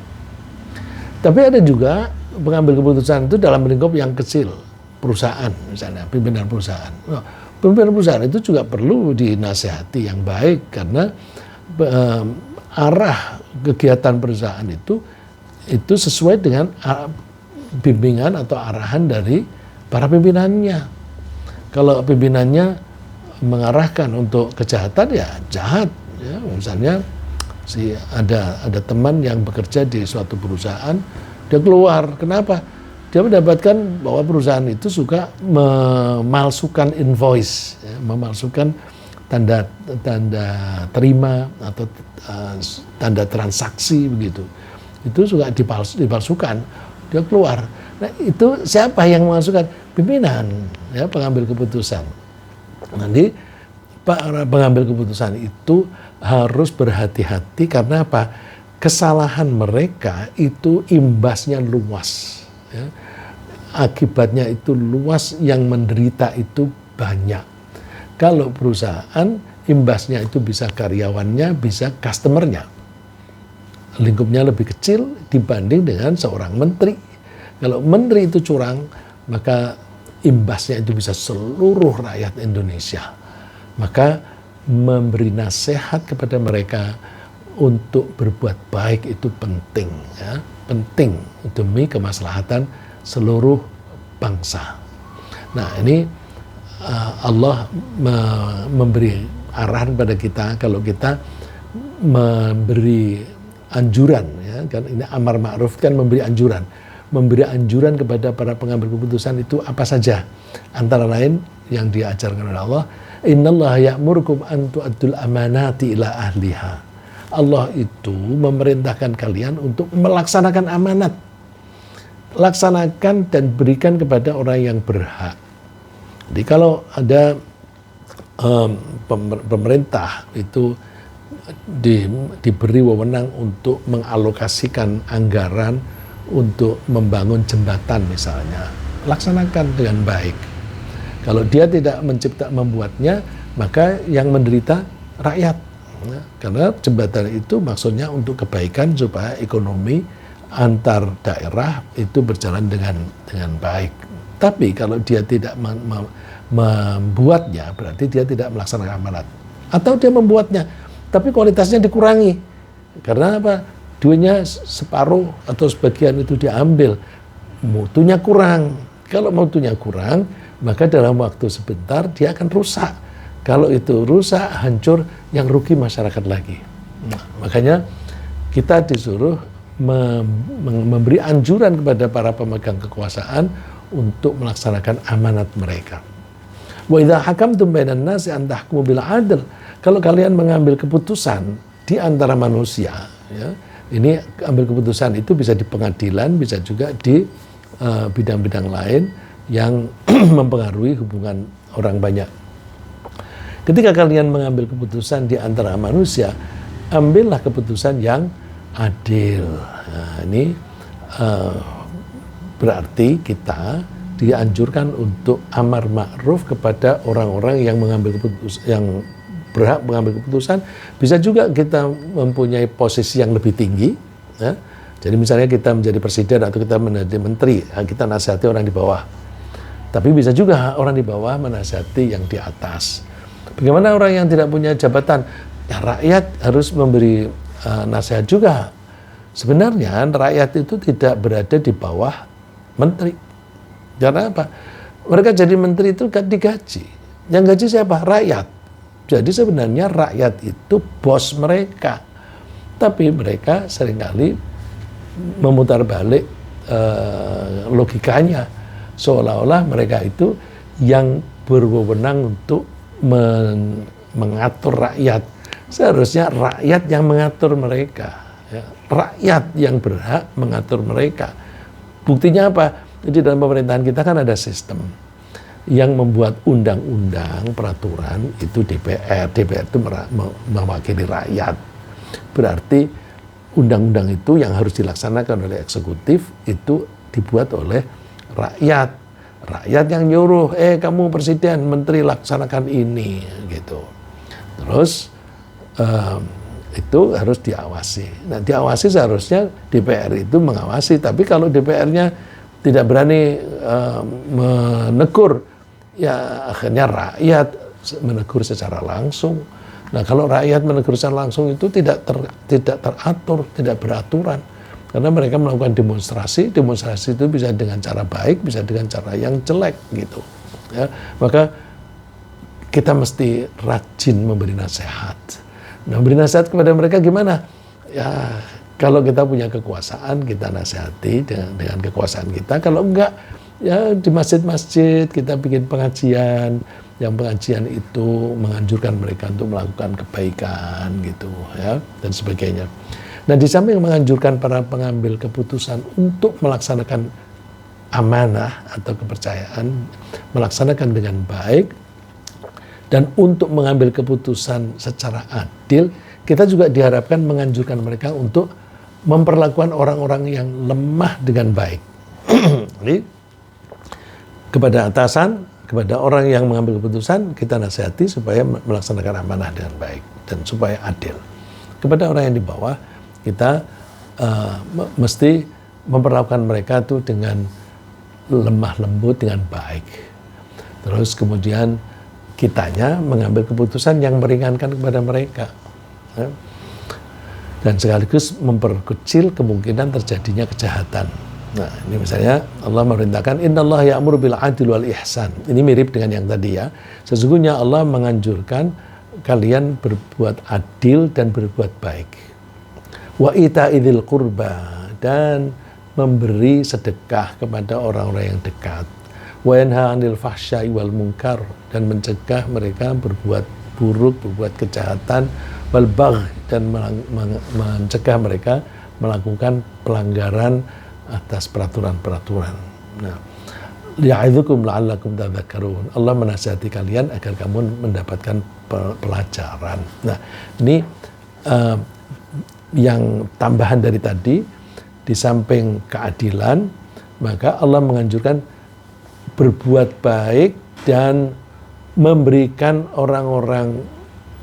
Tapi ada juga pengambil keputusan itu dalam lingkup yang kecil. Perusahaan misalnya, pimpinan perusahaan. Nah, pimpinan perusahaan itu juga perlu dinasihati yang baik karena arah kegiatan perusahaan itu sesuai dengan bimbingan atau arahan dari para pimpinannya. Kalau pimpinannya mengarahkan untuk kejahatan, ya jahat. Ya, misalnya ada teman yang bekerja di suatu perusahaan, dia keluar. Kenapa? Dia mendapatkan bahwa perusahaan itu suka memalsukan invoice, ya, memalsukan tanda terima atau tanda transaksi begitu. Itu suka dipalsukan. Dia keluar. Nah, itu siapa yang memalsukan? Pimpinan, ya, pengambil keputusan. Nanti para pengambil keputusan itu harus berhati-hati karena apa? Kesalahan mereka itu imbasnya luas. Ya. Akibatnya itu luas, yang menderita itu banyak. Kalau perusahaan, imbasnya itu bisa karyawannya, bisa customernya. lingkupnya lebih kecil dibanding dengan seorang menteri. Kalau menteri itu curang, maka imbasnya itu bisa seluruh rakyat Indonesia. Maka memberi nasihat kepada mereka untuk berbuat baik itu penting, ya, penting demi kemaslahatan seluruh bangsa. Nah, ini Allah memberi arahan pada kita kalau kita memberi anjuran, ya kan, ini amar ma'ruf kan memberi anjuran kepada para pengambil keputusan itu apa saja, antara lain yang diajarkan oleh Allah, innallaha ya'murukum an tu'addul amanati ila ahliha. Allah itu memerintahkan kalian untuk melaksanakan amanat, laksanakan dan berikan kepada orang yang berhak. Jadi kalau ada pemerintah itu diberi wewenang untuk mengalokasikan anggaran untuk membangun jembatan misalnya, laksanakan dengan baik. Kalau dia tidak membuatnya, maka yang menderita rakyat. Karena jembatan itu maksudnya untuk kebaikan supaya ekonomi antar daerah itu berjalan dengan baik. Tapi kalau dia tidak membuatnya, berarti dia tidak melaksanakan amanat. Atau dia membuatnya, tapi kualitasnya dikurangi. Karena apa? Duitnya separuh atau sebagian itu diambil, mutunya kurang. Kalau mutunya kurang, maka dalam waktu sebentar dia akan rusak. Kalau itu rusak, hancur, yang rugi masyarakat lagi. Nah, makanya kita disuruh memberi anjuran kepada para pemegang kekuasaan untuk melaksanakan amanat mereka. Wa idza hakamtum bainan nasi an tahkumu bil adl. Kalau kalian mengambil keputusan di antara manusia, ya, ini ambil keputusan itu bisa di pengadilan, bisa juga di bidang-bidang lain yang mempengaruhi hubungan orang banyak. Ketika kalian mengambil keputusan di antara manusia, ambillah keputusan yang adil. Nah, ini berarti kita dianjurkan untuk amar ma'ruf kepada orang-orang yang mengambil keputusan, yang berhak mengambil keputusan. Bisa juga kita mempunyai posisi yang lebih tinggi, ya. Jadi misalnya kita menjadi presiden atau kita menjadi menteri, kita nasihati orang di bawah. Tapi bisa juga orang di bawah menasihati yang di atas. Bagaimana orang yang tidak punya jabatan? Ya, rakyat harus memberi nasihat juga. Sebenarnya rakyat itu tidak berada di bawah menteri. Karena apa? Mereka jadi menteri itu kan digaji. Yang gaji siapa? Rakyat. Jadi sebenarnya rakyat itu bos mereka. Tapi mereka seringkali memutar balik logikanya. Seolah-olah mereka itu yang berwenang untuk mengatur rakyat. Seharusnya rakyat yang mengatur mereka, ya. Rakyat yang berhak mengatur mereka. Buktinya apa? Jadi dalam pemerintahan kita kan ada sistem yang membuat undang-undang, peraturan itu DPR. DPR itu mewakili rakyat. Berarti undang-undang itu yang harus dilaksanakan oleh eksekutif itu dibuat oleh rakyat. Rakyat yang nyuruh, kamu presiden, menteri laksanakan ini, gitu. Terus itu harus diawasi. Nah, diawasi seharusnya DPR itu mengawasi. Tapi kalau DPR-nya tidak berani menegur, ya akhirnya rakyat menegur secara langsung. Nah, kalau rakyat menegur secara langsung itu tidak teratur, tidak beraturan. Karena mereka melakukan demonstrasi itu bisa dengan cara baik, bisa dengan cara yang jelek, gitu. Ya, maka kita mesti rajin memberi nasihat. Nah, memberi nasihat kepada mereka gimana? Ya, kalau kita punya kekuasaan, kita nasihati dengan kekuasaan kita. Kalau enggak, ya di masjid-masjid kita bikin pengajian. Yang pengajian itu menganjurkan mereka untuk melakukan kebaikan, gitu, ya, dan sebagainya. Nah, di samping menganjurkan para pengambil keputusan untuk melaksanakan amanah atau kepercayaan, melaksanakan dengan baik, dan untuk mengambil keputusan secara adil, kita juga diharapkan menganjurkan mereka untuk memperlakukan orang-orang yang lemah dengan baik. Jadi, kepada atasan, kepada orang yang mengambil keputusan, kita nasihati supaya melaksanakan amanah dengan baik dan supaya adil. Kepada orang yang di bawah, kita mesti memperlakukan mereka tuh dengan lemah lembut, dengan baik. Terus kemudian kitanya mengambil keputusan yang meringankan kepada mereka, ya. Dan sekaligus memperkecil kemungkinan terjadinya kejahatan. Nah, ini misalnya Allah memerintahkan innallaha ya'muru bil 'adli wal ihsan. Ini mirip dengan yang tadi ya. Sesungguhnya Allah menganjurkan kalian berbuat adil dan berbuat baik. Wa ita'idzil qurba, dan memberi sedekah kepada orang-orang yang dekat. Wa yanha 'anil fahsya'i wal munkar, dan mencegah mereka berbuat buruk, berbuat kejahatan, wal bagh, dan mencegah mereka melakukan pelanggaran atas peraturan-peraturan. Nah, ya'idzukum la'allakum tadhakkarun. Allah menasihati kalian agar kamu mendapatkan pelajaran. Nah, ini yang tambahan dari tadi, di samping keadilan, maka Allah menganjurkan berbuat baik dan memberikan orang-orang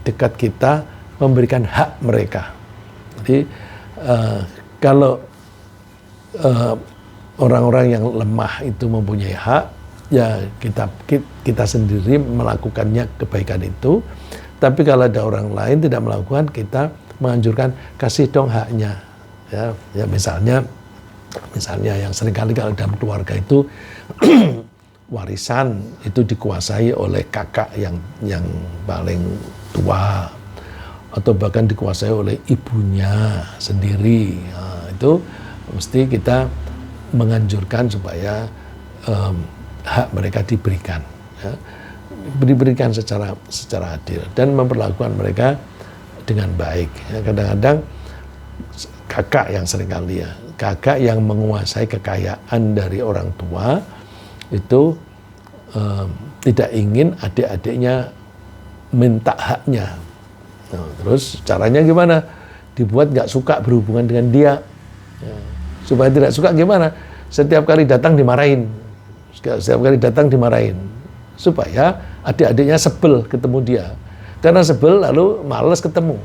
dekat kita, memberikan hak mereka. Jadi kalau orang-orang yang lemah itu mempunyai hak, ya kita sendiri melakukannya kebaikan itu. Tapi kalau ada orang lain tidak melakukan, kita menganjurkan kasih dong haknya. Ya misalnya yang seringkali kalau dalam keluarga itu warisan itu dikuasai oleh kakak yang paling tua, atau bahkan dikuasai oleh ibunya sendiri. Nah, itu mesti kita menganjurkan supaya hak mereka diberikan, ya. Diberikan secara adil dan memperlakukan mereka dengan baik. Ya, kadang-kadang kakak yang seringkali ya, kakak yang menguasai kekayaan dari orang tua itu tidak ingin adik-adiknya minta haknya. Nah, terus caranya gimana? Dibuat nggak suka berhubungan dengan dia. Ya, supaya tidak suka gimana? Setiap kali datang dimarahin. Setiap kali datang dimarahin. Supaya adik-adiknya sebel ketemu dia. Karena sebel lalu malas ketemu.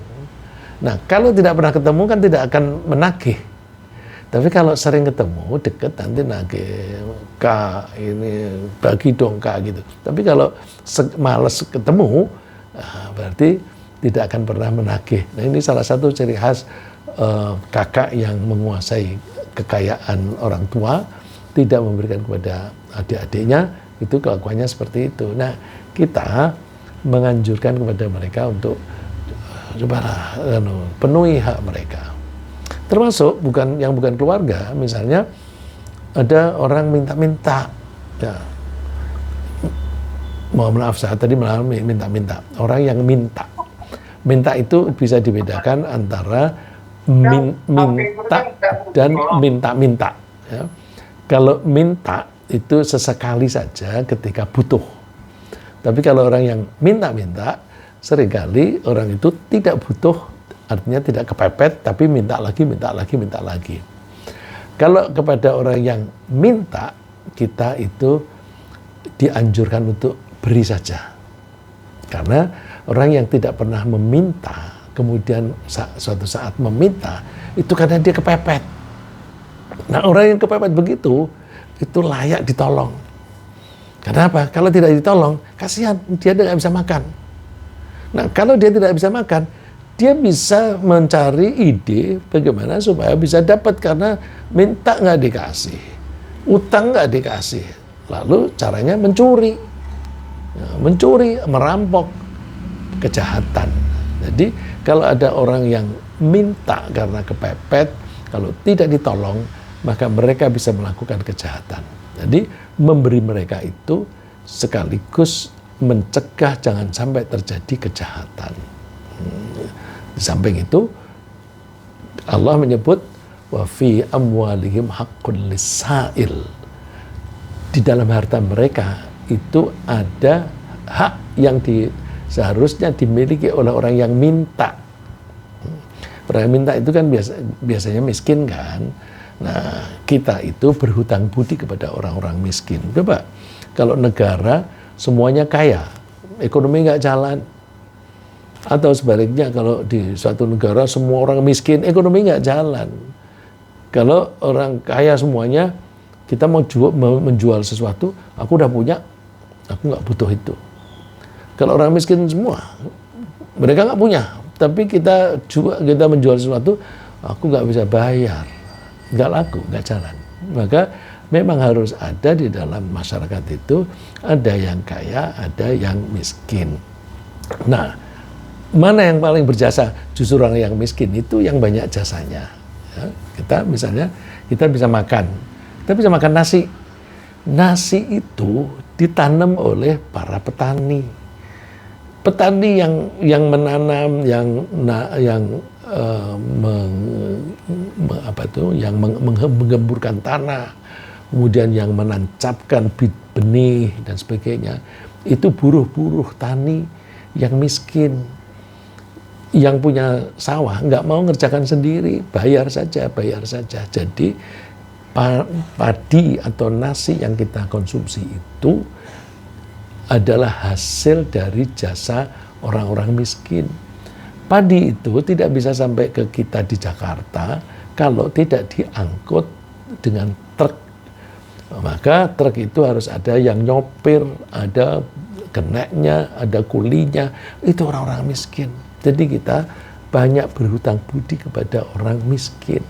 Nah, kalau tidak pernah ketemu kan tidak akan menagih. Tapi kalau sering ketemu, deket, nanti nagih, Kak, ini bagi dong Kak, gitu. Tapi kalau malas ketemu, berarti tidak akan pernah menagih. Nah, ini salah satu ciri khas kakak yang menguasai kekayaan orang tua, tidak memberikan kepada adik-adiknya, itu kelakuannya seperti itu. Nah, kita menganjurkan kepada mereka untuk cobalah penuhi hak mereka. Termasuk bukan keluarga, misalnya ada orang minta-minta, ya. Mohon maaf saya tadi mengalami minta-minta. Orang yang minta itu bisa dibedakan antara minta dan minta-minta. Ya. Kalau minta itu sesekali saja ketika butuh. Tapi kalau orang yang minta-minta, seringkali orang itu tidak butuh. Artinya tidak kepepet, tapi minta lagi. Kalau kepada orang yang minta, kita itu dianjurkan untuk beri saja. Karena orang yang tidak pernah meminta, kemudian suatu saat meminta, itu karena dia kepepet. Nah, orang yang kepepet begitu, itu layak ditolong. Karena apa? Kalau tidak ditolong, kasihan, dia tidak bisa makan. Nah, kalau dia tidak bisa makan, dia bisa mencari ide bagaimana supaya bisa dapat, karena minta nggak dikasih, utang nggak dikasih, lalu caranya mencuri, merampok, kejahatan. Jadi kalau ada orang yang minta karena kepepet, kalau tidak ditolong, maka mereka bisa melakukan kejahatan. Jadi memberi mereka itu sekaligus mencegah jangan sampai terjadi kejahatan. Di samping itu Allah menyebut wa fi amwalihim haqqul lisail. Di dalam harta mereka itu ada hak yang seharusnya dimiliki oleh orang yang minta. Orang yang minta itu kan biasanya miskin kan. Nah, kita itu berhutang budi kepada orang-orang miskin. Coba kalau negara semuanya kaya, ekonomi nggak jalan. Atau sebaliknya kalau di suatu negara semua orang miskin, ekonomi nggak jalan. Kalau orang kaya semuanya, kita mau menjual sesuatu, aku udah punya, aku nggak butuh itu. Kalau orang miskin semua, mereka nggak punya, tapi kita menjual sesuatu, aku nggak bisa bayar, nggak laku, nggak jalan. Maka memang harus ada di dalam masyarakat itu, ada yang kaya, ada yang miskin. Nah, mana yang paling berjasa? Justru orang yang miskin itu yang banyak jasanya. Ya, kita misalnya, kita bisa makan nasi. Nasi itu ditanam oleh para petani. Petani yang menanam, yang menggemburkan tanah, kemudian yang menancapkan benih dan sebagainya, itu buruh-buruh tani yang miskin, yang punya sawah nggak mau ngerjakan sendiri, bayar saja. Jadi padi atau nasi yang kita konsumsi itu adalah hasil dari jasa orang-orang miskin. Padi itu tidak bisa sampai ke kita di Jakarta kalau tidak diangkut dengan truk. Maka truk itu harus ada yang nyopir, ada keneknya, ada kulinya, itu orang-orang miskin. Jadi kita banyak berhutang budi kepada orang miskin.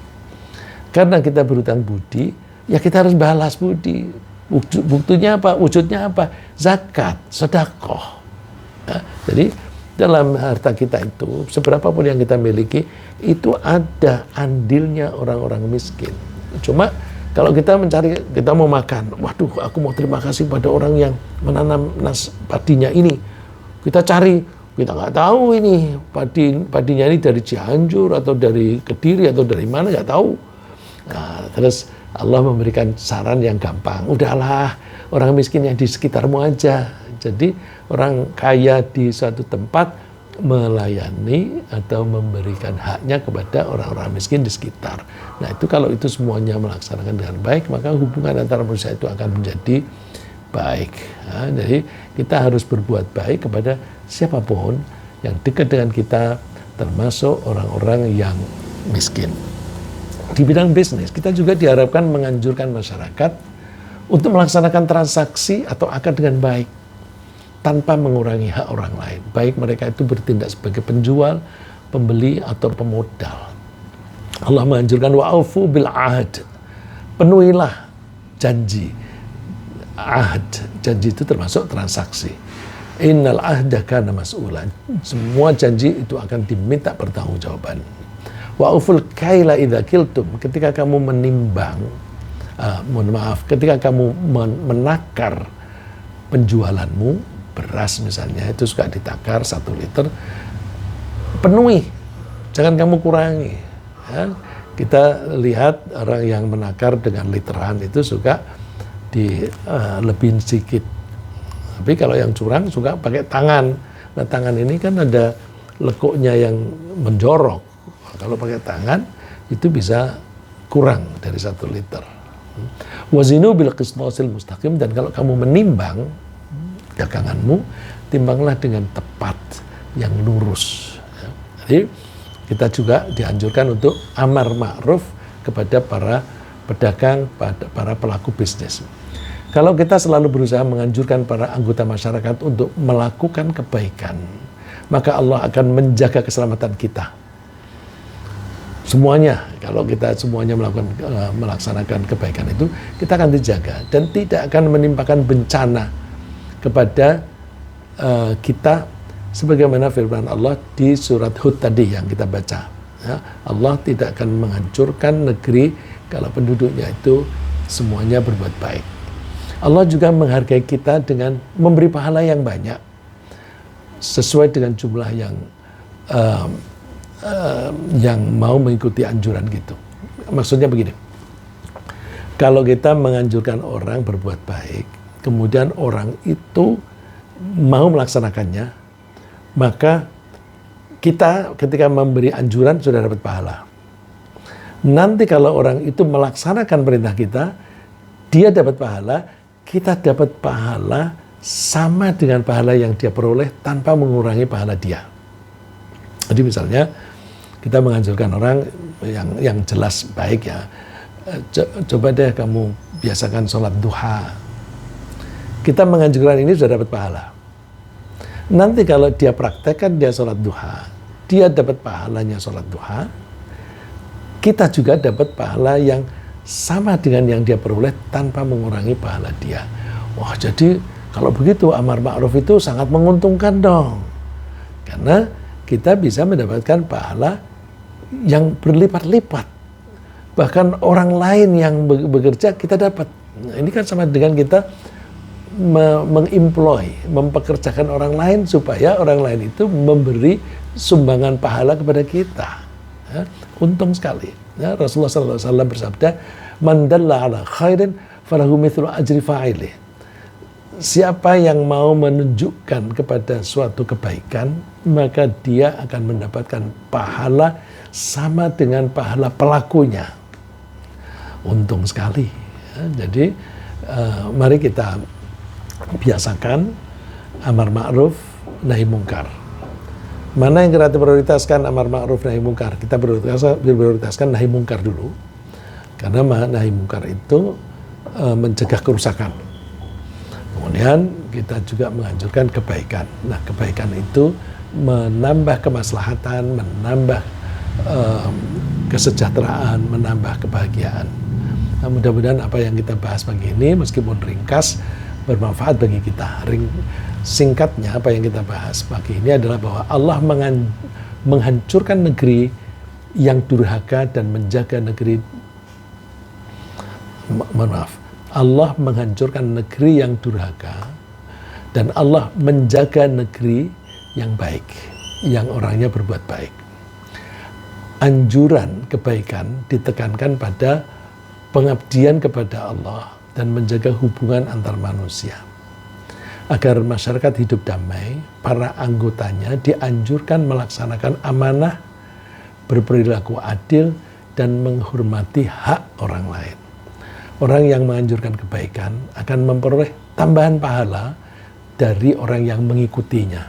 Karena kita berhutang budi, ya kita harus balas budi. Buktinya apa? Wujudnya apa? Zakat, sedekah. Nah, jadi dalam harta kita itu, seberapapun yang kita miliki, itu ada andilnya orang-orang miskin. Cuma kalau kita mau makan, waduh, aku mau terima kasih pada orang yang menanam padinya ini. Kita cari, kita nggak tahu ini padinya ini dari Cianjur atau dari Kediri atau dari mana, nggak tahu. Nah, terus Allah memberikan saran yang gampang. Udahlah, orang miskin yang di sekitarmu aja. Jadi orang kaya di suatu tempat melayani atau memberikan haknya kepada orang-orang miskin di sekitar. Nah, itu kalau itu semuanya melaksanakan dengan baik, maka hubungan antara manusia itu akan menjadi baik. Nah, jadi kita harus berbuat baik kepada siapapun yang dekat dengan kita, termasuk orang-orang yang miskin. Di bidang bisnis, kita juga diharapkan menganjurkan masyarakat untuk melaksanakan transaksi atau akad dengan baik, tanpa mengurangi hak orang lain. Baik mereka itu bertindak sebagai penjual, pembeli, atau pemodal. Allah menganjurkan wa'aufu bil ahd. Penuhilah janji. Ahd, janji itu termasuk transaksi. Innal ahda kana mas'ulan. Semua janji itu akan diminta pertanggungjawaban. Wa'uful kaila idza kiltum. Ketika kamu menimbang, ketika kamu menakar penjualanmu, beras misalnya, itu suka ditakar 1 liter, penuhi, jangan kamu kurangi. Ya, kita lihat orang yang menakar dengan literan itu suka lebihin sedikit. Tapi kalau yang curang suka pakai tangan. Nah, tangan ini kan ada lekuknya yang menjorok. Kalau pakai tangan itu bisa kurang dari 1 liter. Wazinu bil qisṭasil mustaqim. Dan kalau kamu menimbang daganganmu, timbanglah dengan tepat, yang lurus. Jadi kita juga dianjurkan untuk amar ma'ruf kepada para pedagang, para pelaku bisnis. Kalau kita selalu berusaha menganjurkan para anggota masyarakat untuk melakukan kebaikan, maka Allah akan menjaga keselamatan kita. Semuanya, kalau kita semuanya melaksanakan kebaikan itu, kita akan dijaga dan tidak akan menimpakan bencana kepada kita, sebagaimana firman Allah di surat Hud tadi yang kita baca. Ya, Allah tidak akan menghancurkan negeri kalau penduduknya itu semuanya berbuat baik. Allah juga menghargai kita dengan memberi pahala yang banyak sesuai dengan jumlah yang mau mengikuti anjuran gitu. Maksudnya begini, kalau kita menganjurkan orang berbuat baik, kemudian orang itu mau melaksanakannya, maka kita ketika memberi anjuran sudah dapat pahala. Nanti kalau orang itu melaksanakan perintah kita, dia dapat pahala, kita dapat pahala sama dengan pahala yang dia peroleh tanpa mengurangi pahala dia. Jadi misalnya kita menganjurkan orang yang jelas baik ya, Coba deh kamu biasakan sholat duha. Kita menganjurkan ini sudah dapat pahala. Nanti kalau dia praktekkan dia sholat duha, dia dapat pahalanya sholat duha, kita juga dapat pahala yang sama dengan yang dia peroleh tanpa mengurangi pahala dia. Wah, jadi kalau begitu amar ma'ruf itu sangat menguntungkan dong. Karena kita bisa mendapatkan pahala yang berlipat-lipat. Bahkan orang lain yang bekerja kita dapat. Nah, ini kan sama dengan kita mengemploy, mempekerjakan orang lain supaya orang lain itu memberi sumbangan pahala kepada kita. Ya, untung sekali. Ya, Rasulullah SAW bersabda, "Man dalla ala khairin falahu mithlu ajri fa'ilih." Siapa yang mau menunjukkan kepada suatu kebaikan, maka dia akan mendapatkan pahala sama dengan pahala pelakunya. Untung sekali. Ya, jadi mari kita biasakan amar ma'ruf nahi mungkar. Mana yang kita prioritaskan amar ma'ruf nahi mungkar? Kita prioritaskan nahi mungkar dulu. Karena nahi mungkar itu mencegah kerusakan. Kemudian kita juga menganjurkan kebaikan. Nah, kebaikan itu menambah kemaslahatan, menambah kesejahteraan, menambah kebahagiaan. Nah, mudah-mudahan apa yang kita bahas pagi ini meskipun ringkas bermanfaat bagi kita. Singkatnya apa yang kita bahas pagi ini adalah bahwa Allah menghancurkan negeri yang durhaka dan menjaga negeri Allah menghancurkan negeri yang durhaka dan Allah menjaga negeri yang baik, yang orangnya berbuat baik. Anjuran kebaikan ditekankan pada pengabdian kepada Allah dan menjaga hubungan antar manusia. Agar masyarakat hidup damai, para anggotanya dianjurkan melaksanakan amanah, berperilaku adil, dan menghormati hak orang lain. Orang yang menganjurkan kebaikan akan memperoleh tambahan pahala dari orang yang mengikutinya.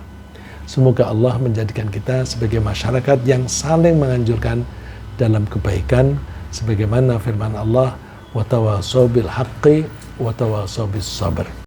Semoga Allah menjadikan kita sebagai masyarakat yang saling menganjurkan dalam kebaikan, sebagaimana firman Allah, wa tawassaw bil haqqi wa tawassaw bis sabr.